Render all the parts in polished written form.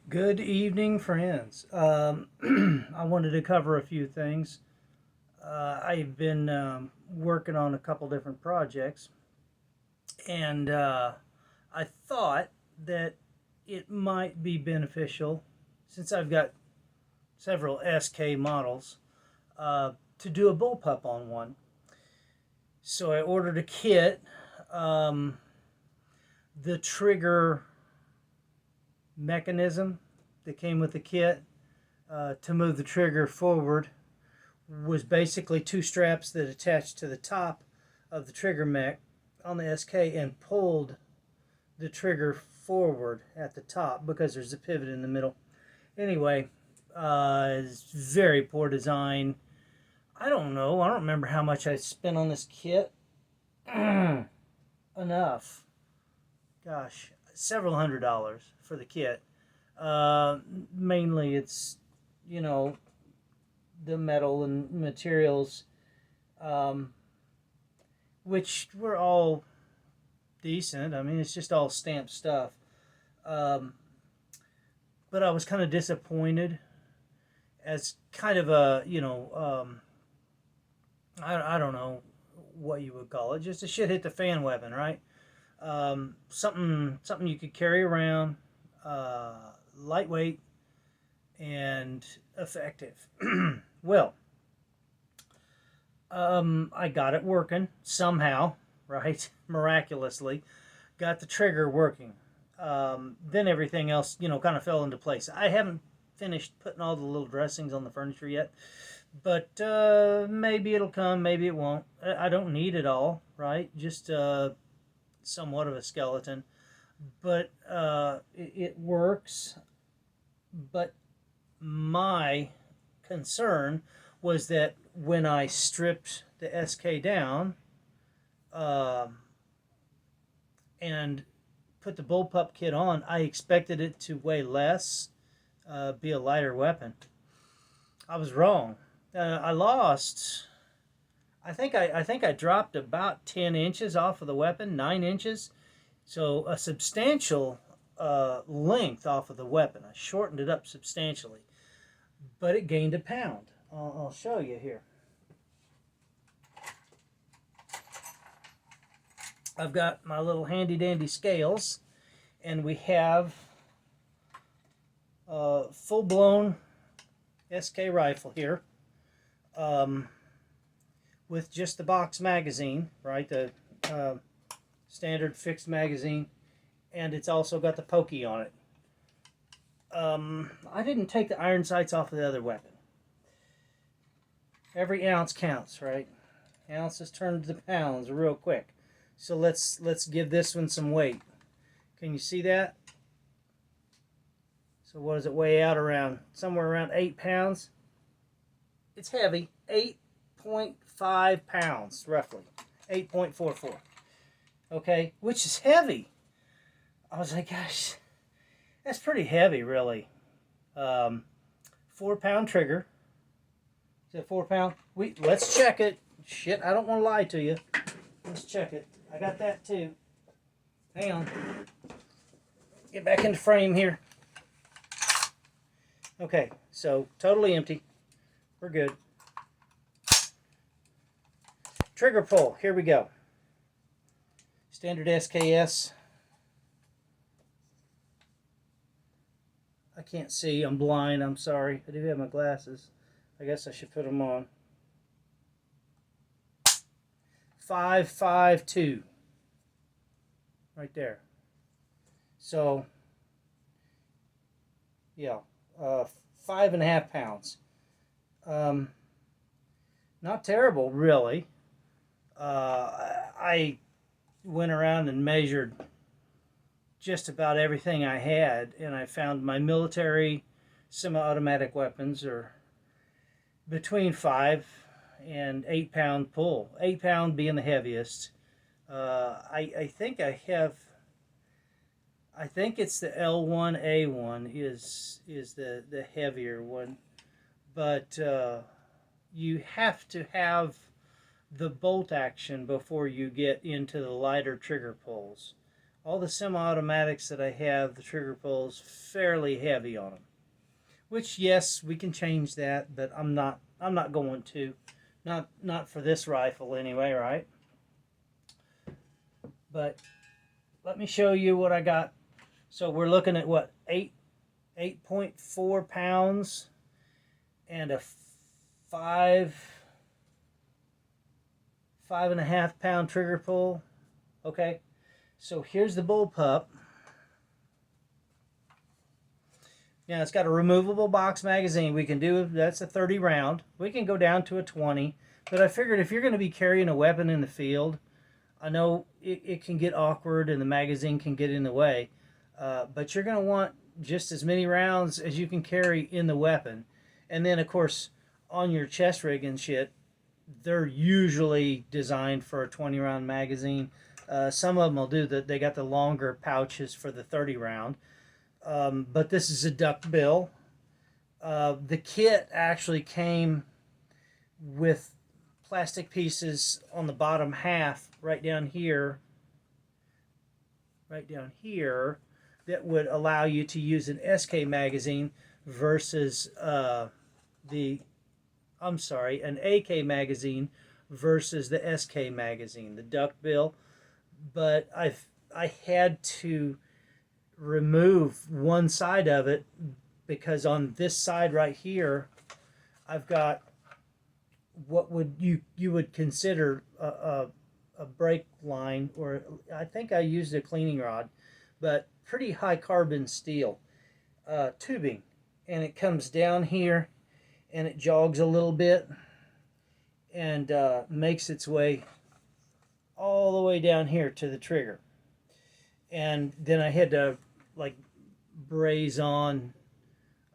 Good evening, friends. I wanted to cover a few things. I've been working on a couple different projects, and I thought that it might be beneficial, since I've got several SK models, to do a bullpup on one. So I ordered a kit. Um, the trigger mechanism that came with the kit to move the trigger forward was basically two straps that attached to the top of the trigger mech on the SK and pulled the trigger forward at the top because there's a pivot in the middle. Anyway, it's very poor design. I don't know. I don't remember how much I spent on this kit. Enough. Gosh, several $100s for the kit. Uh, Mainly, it's you know the metal and materials, um, which were all decent. I mean, it's just all stamped stuff. Um, but I was kind of disappointed as kind of I don't know what you would call it, just a shit hit the fan weapon, right? Something you could carry around, uh, lightweight and effective. Well, I got it working somehow, right? Miraculously, got the trigger working. Then everything else, kind of fell into place. I haven't finished putting all the little dressings on the furniture yet, but maybe it'll come, maybe it won't. I don't need it all, right? Just somewhat of a skeleton, but it works. But my concern was that when I stripped the SK down uh, and put the bullpup kit on, I expected it to weigh less, be a lighter weapon. I was wrong. I lost. I think I dropped about 10 inches off of the weapon, 9 inches, so a substantial length off of the weapon. I shortened it up substantially, but it gained a pound. I'll show you here. I've got my little handy dandy scales, and we have a full blown SK rifle here, um, with just the box magazine, right? The uh, standard fixed magazine, and it's also got the pokey on it. I didn't take the iron sights off of the other weapon. Every ounce counts, right? Ounces turn to pounds real quick. So let's give this one some weight. Can you see that? So what does it weigh out around? Somewhere around 8 pounds. It's heavy. 8.5 pounds, roughly. 8.44. Okay, which is heavy. I was like, gosh, that's pretty heavy, really. 4 pound trigger. Is it 4 pound? Let's check it. Shit, I don't want to lie to you. Let's check it. I got that too. Hang on. Get back into frame here. Okay, so totally empty. We're good. Trigger pull. Here we go. Standard SKS. I can't see. I'm blind. I'm sorry. I do have my glasses. I guess I should put them on. 552. Right there. So, yeah, 5.5 pounds. Not terrible, really. I went around and measured just about everything I had, and I found my military semi-automatic weapons are between 5 and 8 pound pull. 8 pound being the heaviest. I think I have. I think it's the L1A1 is the heavier one, but you have to have the bolt action before you get into the lighter trigger pulls. all the semi-automatics that I have, the trigger pull's fairly heavy on them. Which, yes, we can change that, but I'm not going to. Not for this rifle anyway, right? But let me show you what I got. So we're looking at what, 8.4 pounds and a 5.5 pound trigger pull. Okay, so here's the Bullpup. Now it's got a removable box magazine. We can do, that's a 30 round. We can go down to a 20, but I figured if you're going to be carrying a weapon in the field, I know it can get awkward and the magazine can get in the way, but you're going to want just as many rounds as you can carry in the weapon. And then of course on your chest rig and shit, they're usually designed for a 20 round magazine. Some of them will do that. They got the longer pouches for the 30 round. But this is a duck bill. The kit actually came with plastic pieces on the bottom half, right down here, that would allow you to use an SK magazine versus an AK magazine versus the SK magazine, the duck bill. But I had to remove one side of it because on this side right here I've got what would you would consider a brake line, or I think I used a cleaning rod, but pretty high carbon steel tubing, and it comes down here and it jogs a little bit and makes its way all the way down here to the trigger. And then I had to like braze on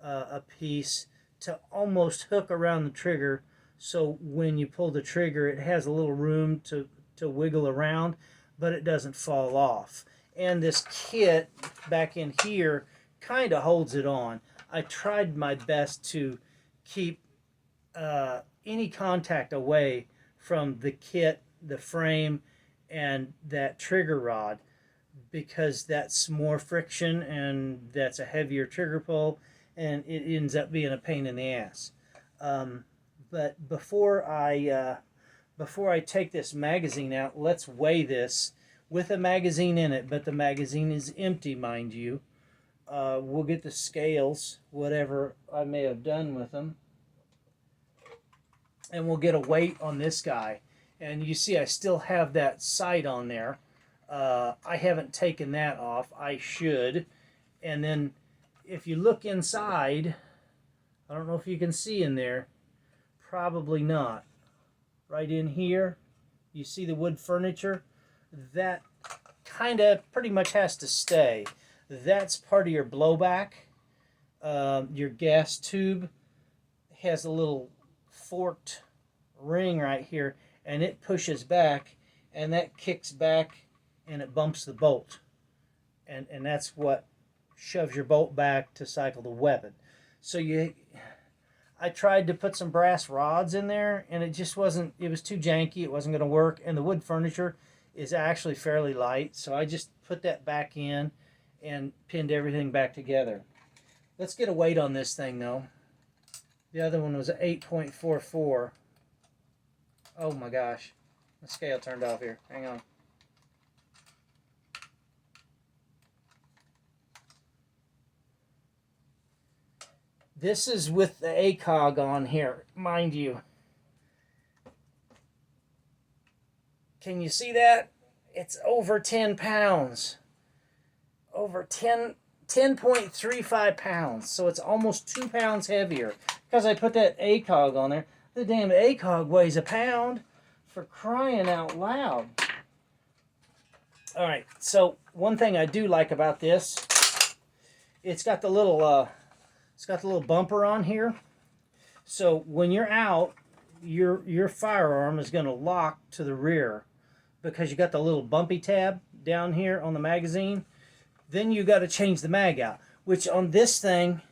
a piece to almost hook around the trigger, so when you pull the trigger it has a little room to wiggle around, but it doesn't fall off. And this kit back in here kind of holds it on. I tried my best to keep any contact away from the kit, the frame, and that trigger rod, because that's more friction and that's a heavier trigger pull and it ends up being a pain in the ass. But before I take this magazine out, let's weigh this with a magazine in it, but the magazine is empty, mind you. We'll get the scales, whatever I may have done with them, and we'll get a weight on this guy. And you see I still have that sight on there. I haven't taken that off. I should. And then if you look inside, I don't know if you can see in there, probably not. Right in here, you see the wood furniture? That kind of pretty much has to stay. That's part of your blowback. Your gas tube has a little forked ring right here, and it pushes back, and that kicks back, and it bumps the bolt. And that's what shoves your bolt back to cycle the weapon. So I tried to put some brass rods in there, and it just wasn't, it was too janky, it wasn't going to work, and the wood furniture is actually fairly light, so I just put that back in and pinned everything back together. Let's get a weight on this thing, though. The other one was 8.44. Oh my gosh. The scale turned off here. Hang on. This is with the ACOG on here, mind you. Can you see that? It's over 10 pounds. Over 10.35 pounds. So it's almost 2 pounds heavier because I put that ACOG on there. The damn ACOG weighs a pound, for crying out loud. All right, so one thing I do like about this, it's got the little bumper on here. So when you're out, your firearm is going to lock to the rear because you got the little bumpy tab down here on the magazine. Then you got to change the mag out, which on this thing,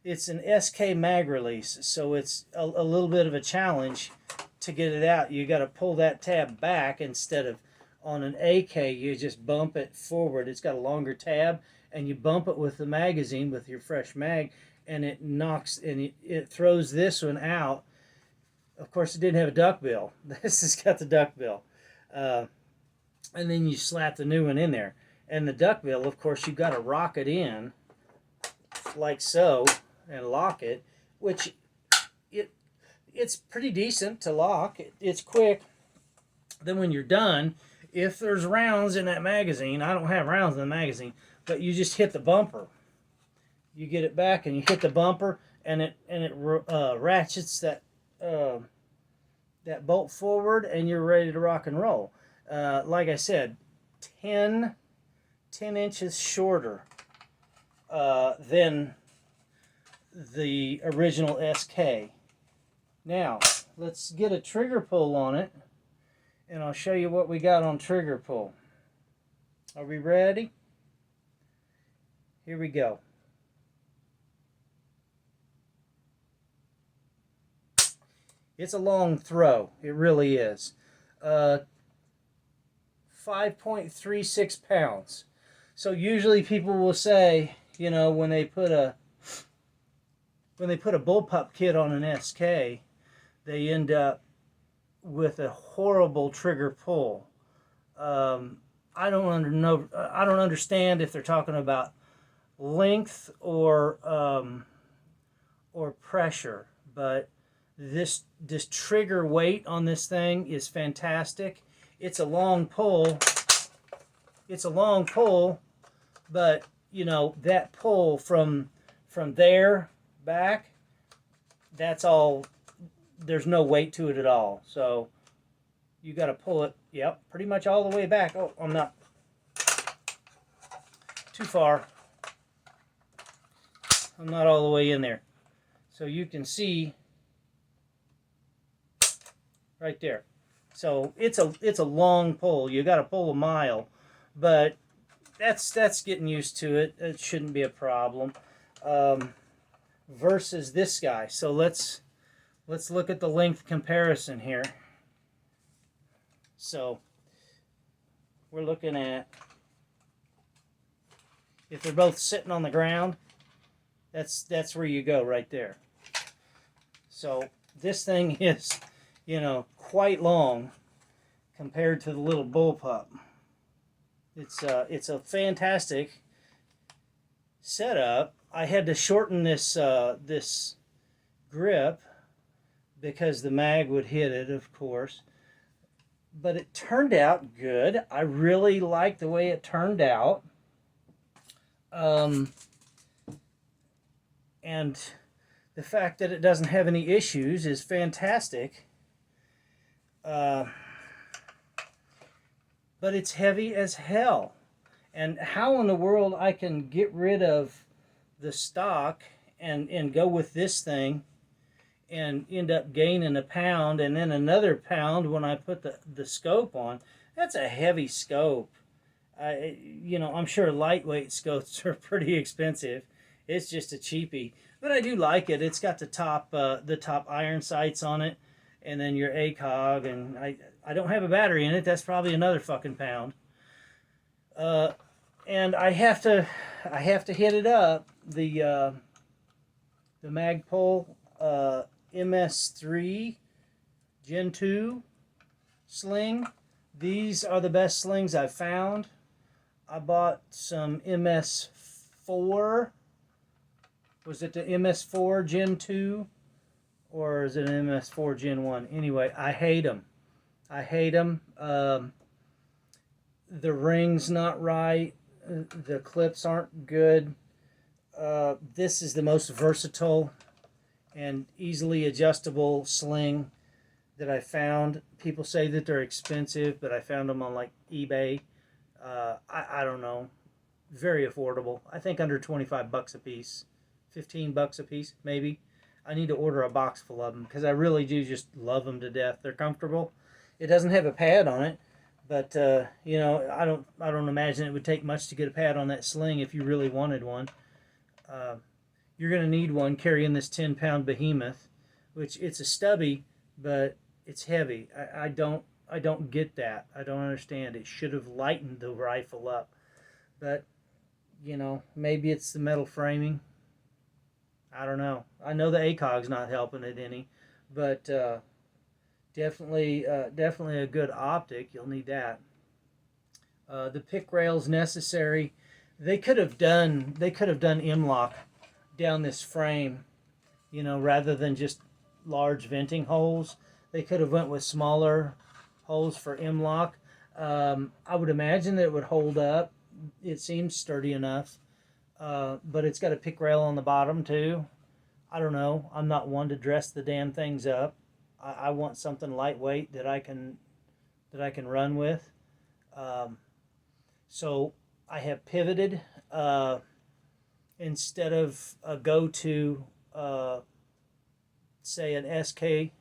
it's an SK mag release, so it's a little bit of a challenge to get it out. You got to pull that tab back instead of On an AK, you just bump it forward. It's got a longer tab, and you bump it with the magazine with your fresh mag, and it knocks and it throws this one out. Of course, it didn't have a duck bill. This has got the duck bill. And then you slap the new one in there. And the duck bill, of course, you've got to rock it in like so and lock it, which it's pretty decent to lock. It's quick. Then when you're done, if there's rounds in that magazine, I don't have rounds in the magazine, but you just hit the bumper. You get it back and you hit the bumper, and it ratchets that that bolt forward, and you're ready to rock and roll. Like I said, 10 inches shorter than the original SK. Now, let's get a trigger pull on it, and I'll show you what we got on trigger pull. Are we ready? Here we go. It's a long throw. It really is. 5.36 pounds. So usually people will say, you know, when they put a bullpup kit on an SK, they end up with a horrible trigger pull. I don't understand if they're talking about length or pressure, but this trigger weight on this thing is fantastic. It's a long pull. It's a long pull, but you know that pull from there back, that's all. There's no weight to it at all. So you got to pull it. Yep, pretty much all the way back. Oh, I'm not too far. I'm not all the way in there. So you can see right there. So it's a long pull. You got to pull a mile, but that's getting used to it. It shouldn't be a problem. Versus this guy. So let's look at the length comparison here. So we're looking at, if they're both sitting on the ground, that's where you go right there. So this thing is, you know, quite long compared to the little bullpup. It's a fantastic setup. I had to shorten this this grip because the mag would hit it, of course. But it turned out good. I really like the way it turned out. And the fact that it doesn't have any issues is fantastic. But it's heavy as hell. And how in the world I can get rid of the stock and go with this thing and end up gaining a pound and then another pound when I put the scope on. That's a heavy scope. You know, I'm sure lightweight scopes are pretty expensive. It's just a cheapie. But I do like it. It's got the top iron sights on it, and then your ACOG, and I don't have a battery in it. That's probably another fucking pound. And I have to hit it up. The Magpul MS3 Gen 2 sling. These are the best slings I've found. I bought some MS4. Was it the MS4 Gen 2? Or is it an MS4 Gen 1? Anyway, I hate them. I hate them. The ring's not right. The clips aren't good. This is the most versatile and easily adjustable sling that I found. People say that they're expensive, but I found them on like eBay. I don't know. Very affordable. I think under 25 bucks a piece. 15 bucks a piece, maybe. I need to order a box full of them because I really do just love them to death. They're comfortable. It doesn't have a pad on it, but you know, I don't imagine it would take much to get a pad on that sling if you really wanted one. You're going to need one carrying this 10-pound behemoth, which it's a stubby, but it's heavy. I don't don't get that. I don't understand. It should have lightened the rifle up, but you know, maybe it's the metal framing. I don't know. I know the ACOG's not helping it any, but definitely a good optic. You'll need that. The pick rails necessary. They could have done M-lock down this frame, you know, rather than just large venting holes. They could have went with smaller holes for M-lock. I would imagine that it would hold up. It seems sturdy enough, but it's got a pick rail on the bottom too. I don't know. I'm not one to dress the damn things up. I want something lightweight that I can run with. So I have pivoted. Instead of a go-to, say an SK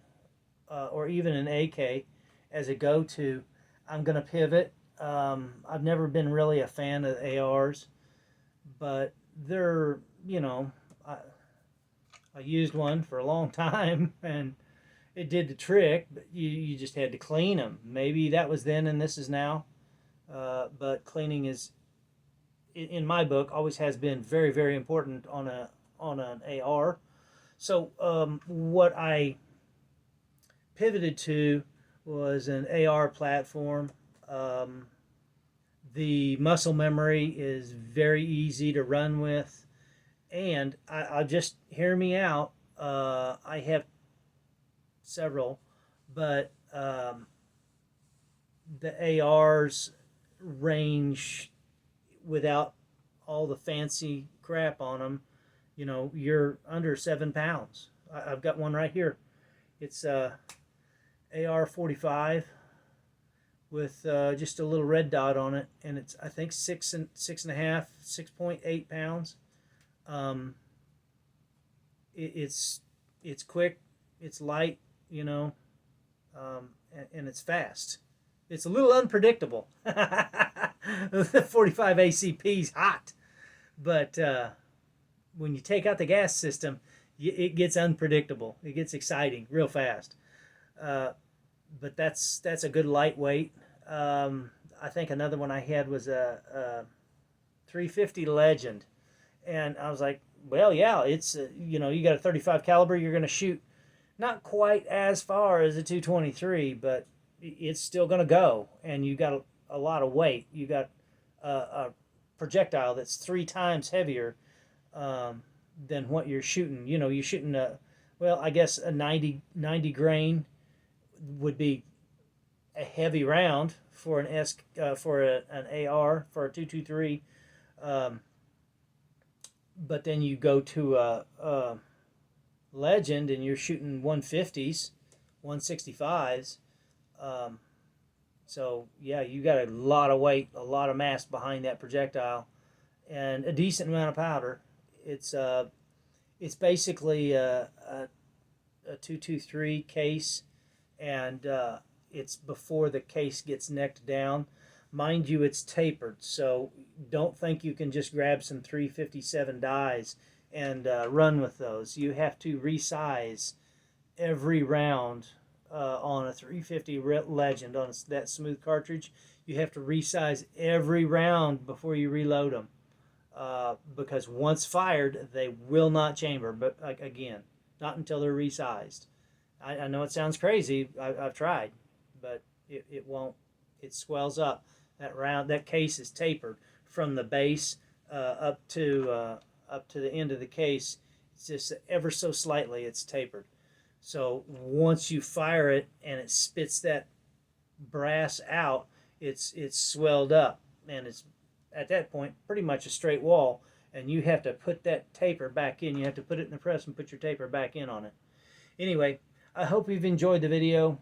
or even an AK as a go-to, I'm going to pivot. I've never been really a fan of ARs, but they're, you know, I used one for a long time and it did the trick, but you just had to clean them. Maybe that was then and this is now, but cleaning is, in my book, always has been very, very important on an AR. So what I pivoted to was an AR platform. The muscle memory is very easy to run with, and I'll just hear me out. I have several, but the ARs range without all the fancy crap on them. You know, you're under 7 pounds. I've got one right here. It's AR-45 with just a little red dot on it, and it's, I think, 6.8 pounds. It's quick, it's light, you know, and it's fast. It's a little unpredictable. The 45 ACP's hot, but when you take out the gas system, it gets unpredictable. It gets exciting real fast. But that's a good lightweight. I think another one I had was a 350 Legend, and I was like, well, yeah, it's you know, you got a 35 caliber, you're going to shoot not quite as far as a 223, but it's still going to go, and you got a lot of weight. You got a projectile that's 3 times heavier than what you're shooting. You know, you're shooting well, I guess a 90 grain would be a heavy round for an an AR for a 223. But then you go to a Legend and you're shooting 150s, 165s. So yeah, you got a lot of weight, a lot of mass behind that projectile, and a decent amount of powder. It's basically a 223 case, and it's before the case gets necked down. Mind you, it's tapered, so don't think you can just grab some 357 dies and run with those. You have to resize every round on a 350 Legend, on that smooth cartridge. You have to resize every round before you reload them, because once fired, they will not chamber, but again, not until they're resized. I know it sounds crazy. I've tried, but it won't. It swells up. That case is tapered from the base up to the end of the case. It's just ever so slightly it's tapered. So once you fire it and it spits that brass out, it's swelled up, and it's at that point pretty much a straight wall, and you have to put that taper back in. You have to put it in the press and put your taper back in on it. Anyway, I hope you've enjoyed the video.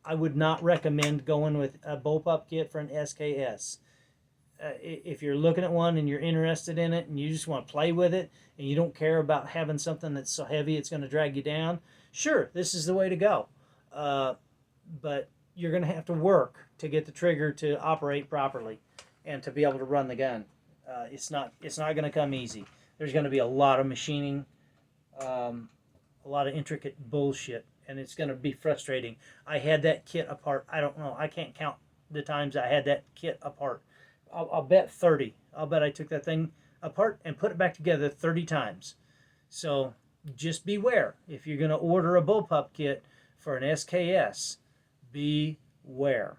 I would not recommend going with a bullpup kit for an SKS. If you're looking at one and you're interested in it and you just want to play with it and you don't care about having something that's so heavy it's going to drag you down, sure, this is the way to go. But you're going to have to work to get the trigger to operate properly and to be able to run the gun. It's not going to come easy. There's going to be a lot of machining, a lot of intricate bullshit and it's going to be frustrating. I had that kit apart. I don't know. I can't count the times I had that kit apart. I'll bet 30. I'll bet I took that thing apart and put it back together 30 times. So just beware. If you're going to order a bullpup kit for an SKS, beware.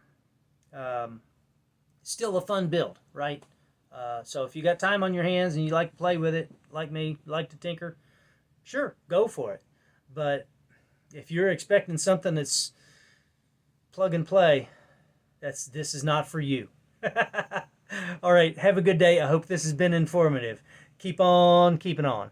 Still a fun build, right? So if you got time on your hands and you like to play with it, like me, like to tinker, sure, go for it. But if you're expecting something that's plug and play, this is not for you. All right, have a good day. I hope this has been informative. Keep on keeping on.